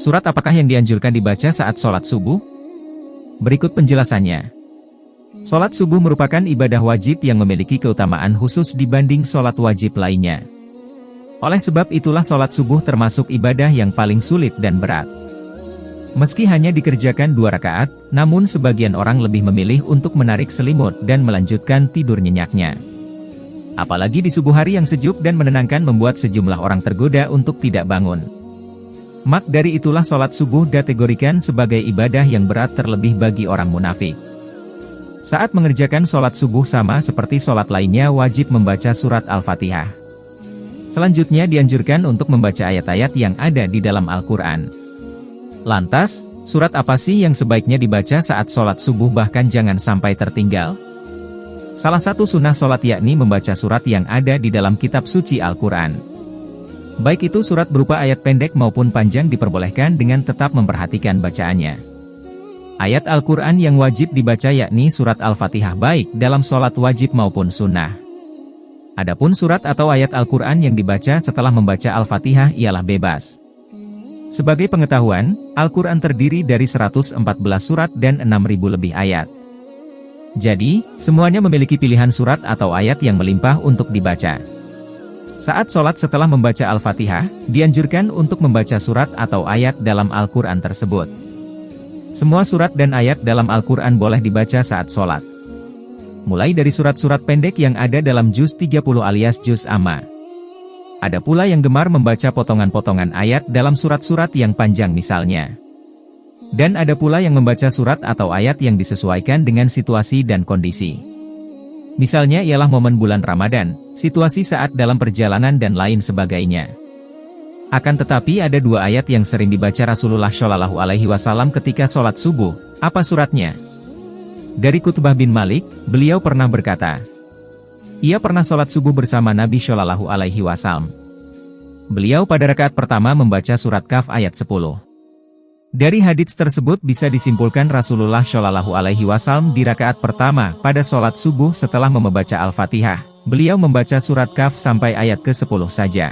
Surat apakah yang dianjurkan dibaca saat sholat subuh? Berikut penjelasannya. Sholat subuh merupakan ibadah wajib yang memiliki keutamaan khusus dibanding sholat wajib lainnya. Oleh sebab itulah sholat subuh termasuk ibadah yang paling sulit dan berat. Meski hanya dikerjakan 2 rakaat, namun sebagian orang lebih memilih untuk menarik selimut dan melanjutkan tidur nyenyaknya. Apalagi di subuh hari yang sejuk dan menenangkan membuat sejumlah orang tergoda untuk tidak bangun. Maka dari itulah sholat subuh dikategorikan sebagai ibadah yang berat terlebih bagi orang munafik. Saat mengerjakan sholat subuh sama seperti sholat lainnya wajib membaca surat Al-Fatihah. Selanjutnya dianjurkan untuk membaca ayat-ayat yang ada di dalam Al-Quran. Lantas, surat apa sih yang sebaiknya dibaca saat sholat subuh bahkan jangan sampai tertinggal? Salah satu sunnah sholat yakni membaca surat yang ada di dalam kitab suci Al-Quran. Baik itu surat berupa ayat pendek maupun panjang diperbolehkan dengan tetap memperhatikan bacaannya. Ayat Al-Quran yang wajib dibaca yakni surat Al-Fatihah baik dalam sholat wajib maupun sunnah. Adapun surat atau ayat Al-Quran yang dibaca setelah membaca Al-Fatihah ialah bebas. Sebagai pengetahuan, Al-Quran terdiri dari 114 surat dan 6.000 lebih ayat. Jadi, semuanya memiliki pilihan surat atau ayat yang melimpah untuk dibaca. Saat sholat setelah membaca Al-Fatihah, dianjurkan untuk membaca surat atau ayat dalam Al-Quran tersebut. Semua surat dan ayat dalam Al-Quran boleh dibaca saat sholat. Mulai dari surat-surat pendek yang ada dalam juz 30 alias juz amma. Ada pula yang gemar membaca potongan-potongan ayat dalam surat-surat yang panjang misalnya. Dan ada pula yang membaca surat atau ayat yang disesuaikan dengan situasi dan kondisi. Misalnya ialah momen bulan Ramadan, situasi saat dalam perjalanan dan lain sebagainya. Akan tetapi ada 2 ayat yang sering dibaca Rasulullah Shallallahu Alaihi Wasallam ketika sholat subuh. Apa suratnya? Dari Qutbah bin Malik, beliau pernah berkata, ia pernah sholat subuh bersama Nabi Shallallahu Alaihi Wasallam. Beliau pada rakaat pertama membaca surat Kahf ayat 10. Dari hadits tersebut bisa disimpulkan Rasulullah Shallallahu Alaihi Wasallam di rakaat pertama pada sholat subuh setelah membaca Al-Fatihah, beliau membaca surat Kahf sampai ayat ke-10 saja.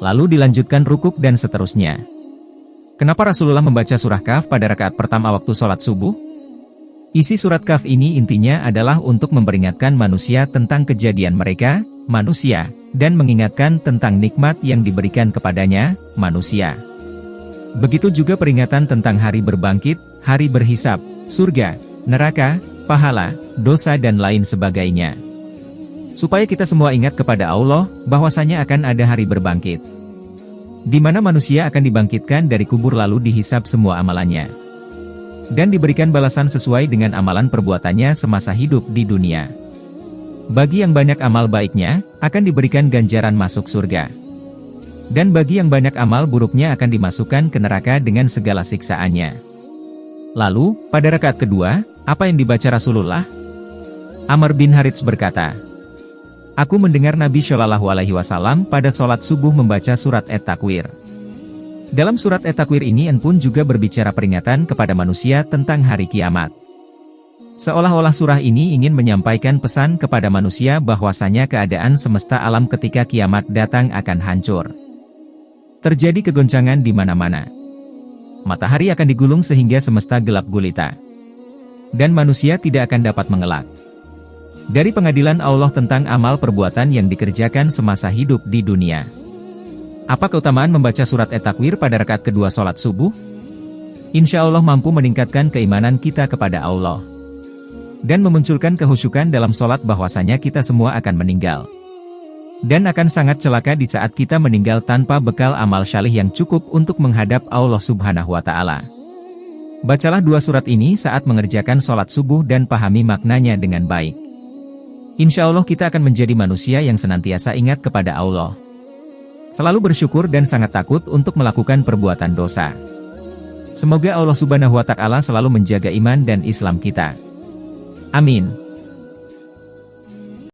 Lalu dilanjutkan rukuk dan seterusnya. Kenapa Rasulullah membaca surah Kahf pada rakaat pertama waktu sholat subuh? Isi surat Kahf ini intinya adalah untuk memperingatkan manusia tentang kejadian mereka, manusia, dan mengingatkan tentang nikmat yang diberikan kepadanya, manusia. Begitu juga peringatan tentang hari berbangkit, hari berhisab, surga, neraka, pahala, dosa dan lain sebagainya. Supaya kita semua ingat kepada Allah, bahwasanya akan ada hari berbangkit. Di mana manusia akan dibangkitkan dari kubur lalu dihisab semua amalannya. Dan diberikan balasan sesuai dengan amalan perbuatannya semasa hidup di dunia. Bagi yang banyak amal baiknya, akan diberikan ganjaran masuk surga. Dan bagi yang banyak amal buruknya akan dimasukkan ke neraka dengan segala siksaannya. Lalu, pada rakaat kedua, apa yang dibaca Rasulullah? Amr bin Harits berkata, aku mendengar Nabi Shallallahu Alaihi Wasallam pada sholat subuh membaca surat At-Takwir. Dalam surat At-Takwir ini pun juga berbicara peringatan kepada manusia tentang hari kiamat. Seolah-olah surah ini ingin menyampaikan pesan kepada manusia bahwasanya keadaan semesta alam ketika kiamat datang akan hancur. Terjadi kegoncangan di mana-mana. Matahari akan digulung sehingga semesta gelap gulita. Dan manusia tidak akan dapat mengelak. Dari pengadilan Allah tentang amal perbuatan yang dikerjakan semasa hidup di dunia. Apa keutamaan membaca surat At-Takwir pada rakaat kedua sholat subuh? Insya Allah mampu meningkatkan keimanan kita kepada Allah. Dan memunculkan kehusyukan dalam sholat bahwasanya kita semua akan meninggal. Dan akan sangat celaka di saat kita meninggal tanpa bekal amal syalih yang cukup untuk menghadap Allah Subhanahu wa Ta'ala. Bacalah 2 surat ini saat mengerjakan sholat subuh dan pahami maknanya dengan baik. Insya Allah kita akan menjadi manusia yang senantiasa ingat kepada Allah. Selalu bersyukur dan sangat takut untuk melakukan perbuatan dosa. Semoga Allah Subhanahu wa Ta'ala selalu menjaga iman dan Islam kita. Amin.